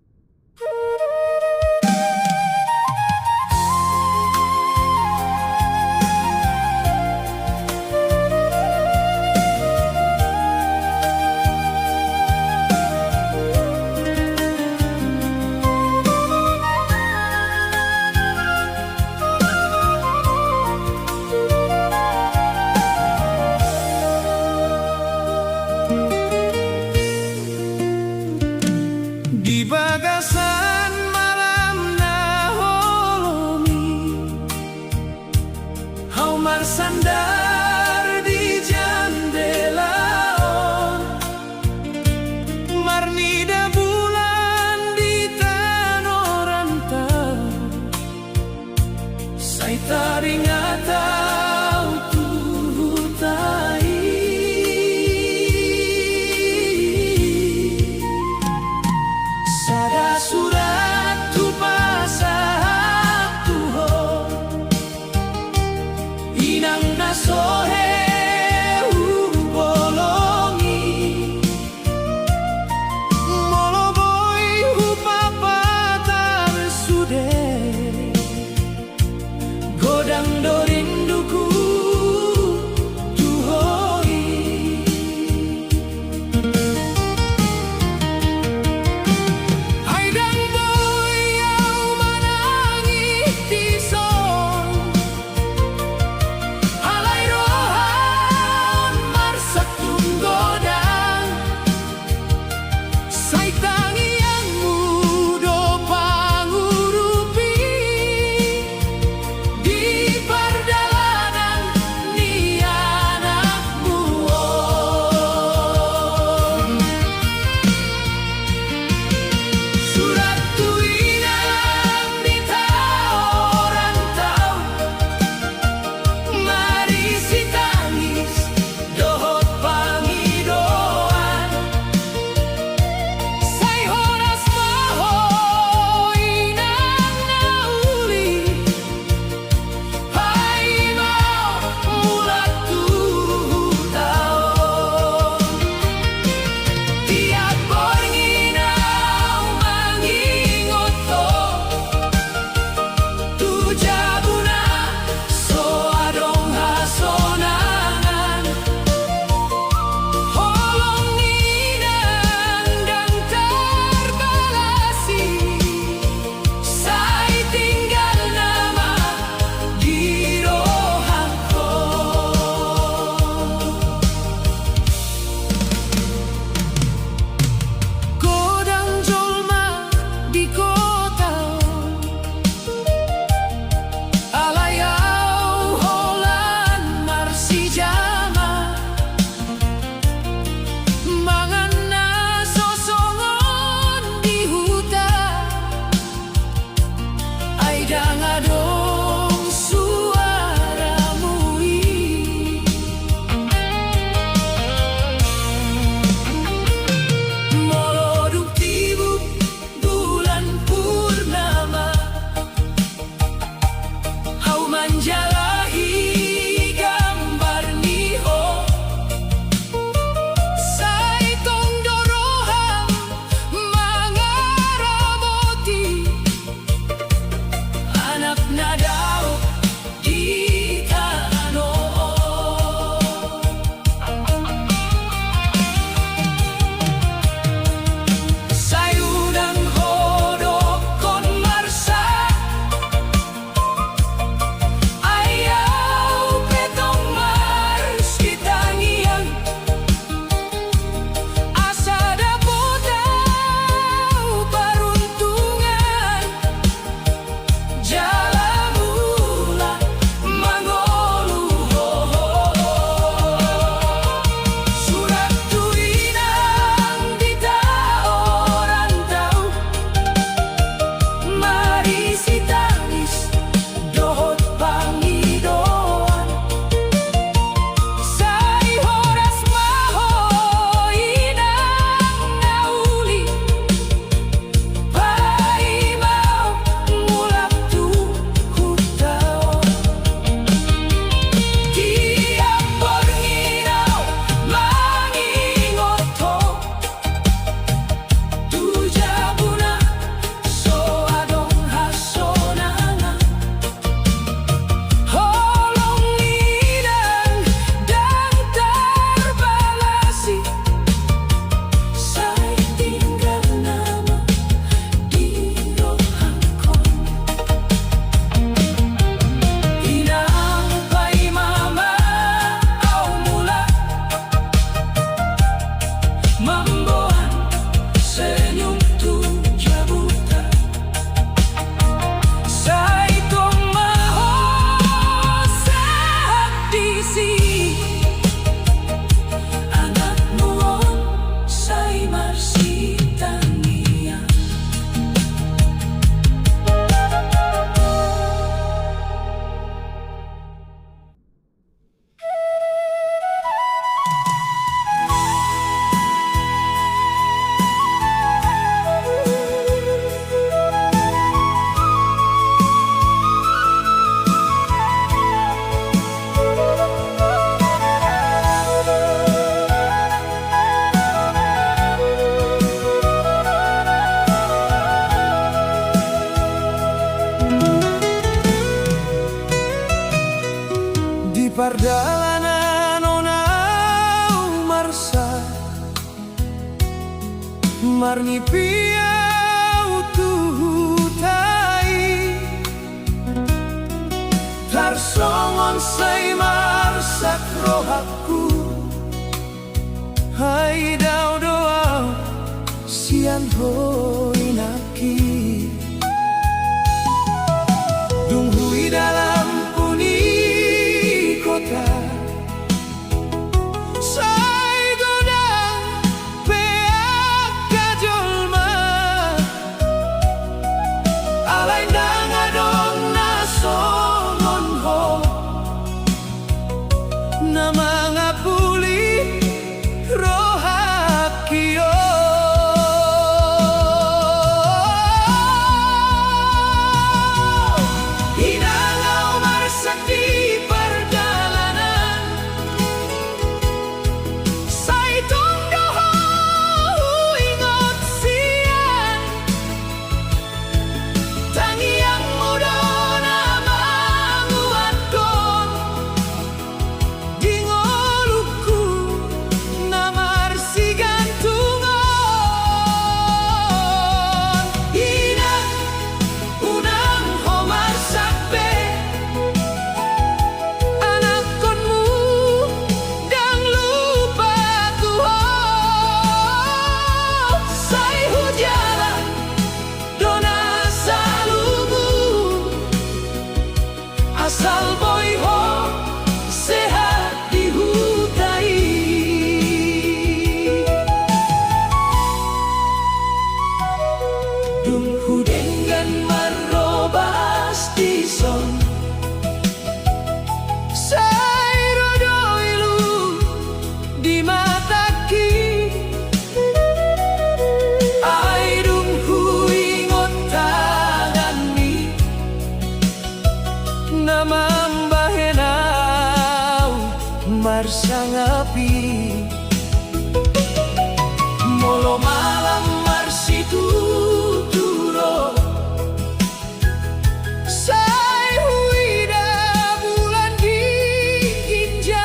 membuat senyum tuja buta. Sai tong maho sehat disi, anak nuon sai marsi tania. Di pardalanan onau marsa marni piau tuhutai tarsongon say marsak rohaku. Hai dau doa sian hoi naki dunghui dalam sai godang peak kajolma alai nangadong nasongon ho na mga puli rohakio. Hinangaw marsak di asal boy ho sehat dihutai. Dung hudengan marobas tison sai rodoilu di mataki ai dung huingot tangani namambahenaw marsangapi molo malam marsitu turo sai huida bulan dikinjang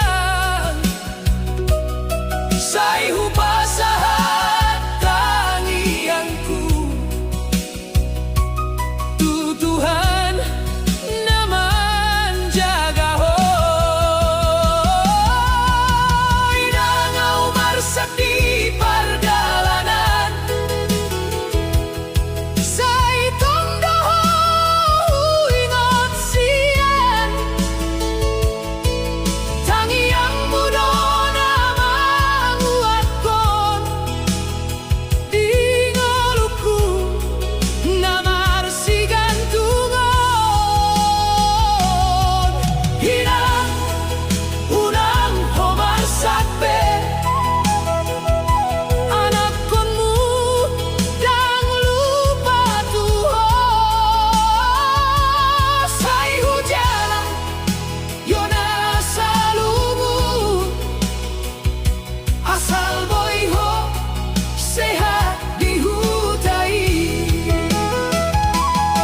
sai hubasahat tangianku tutuhan di pardalanan sai tong doho ingot sian tangiang mudo na manguatkon di ngoluku na marsigantungon hinang unang homarsakpe asal boy ho sehat dihutai.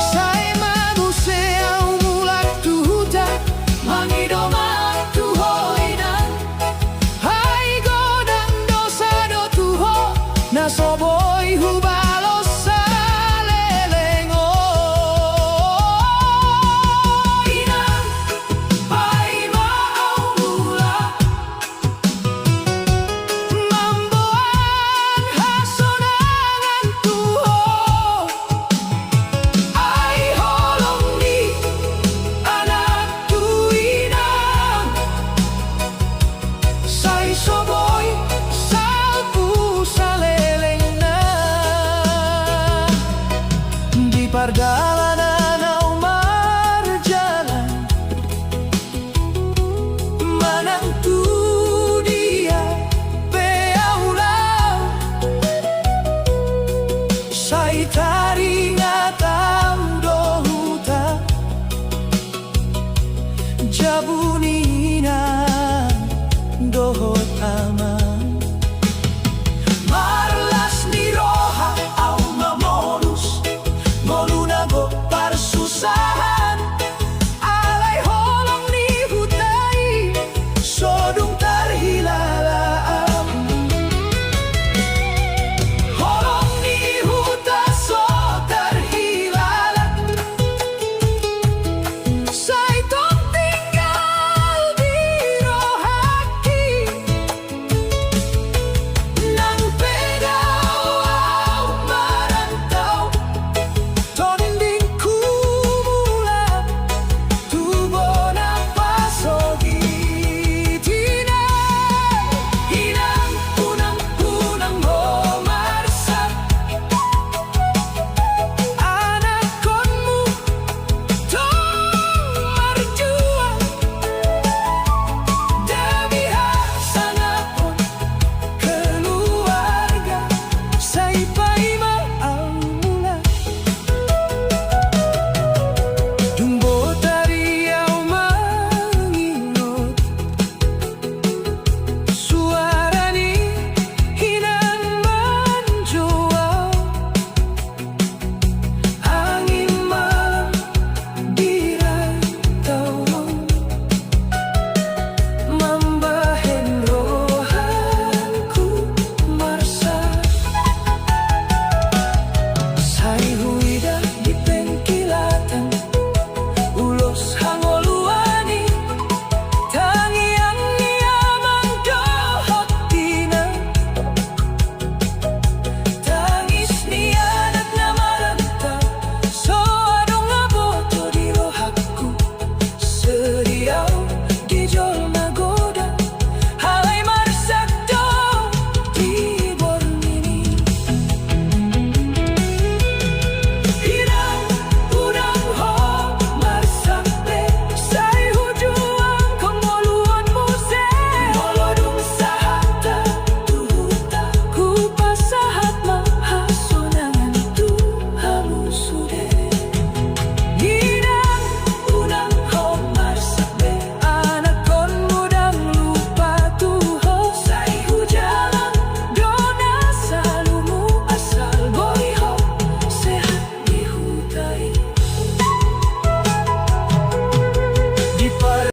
Sai manusia mulak tuhuta mangidomak tuhoinan hai godang dosa do tuho naso boy hubalos salelengo. Inang pai mau mula Taringa tau dohuta Jabunina dohot aman Marlas ni roha au mamolus Molunago parsusahan Alay holong ni hutai Sodung tarhilalaan Holong ni huta so tarhilalan Say tong tinggal di rohaki Nang pedaw au marantau Toninding kumulat Tubo na pasogi Tina Inang unang-unang mo marsak Anak konmu Tong marjuang Demi hasanapon Keluarga Say paima ang mula Jumbo tariau mangingot Suara ni hinang menjual Angin malam dirantau Membahen rohanku marsa Say huida di pengkilatan Ulos hangoluani Tangiang niamang dohot tina Tangis ni anak na maranta So adong aboto di rohaku Seriau gijol nagoda Halay marsak do di bornini Irang udang ho marsak be Say hujuang kemoluan muse Molodung sahata tuhuta Ku pasahat mahasonangan tu hamusude Irang udang ho marsak be Anak kon mudang lupa tuho Say hujalan dona salumu asal boiho Sehat di hutai Di par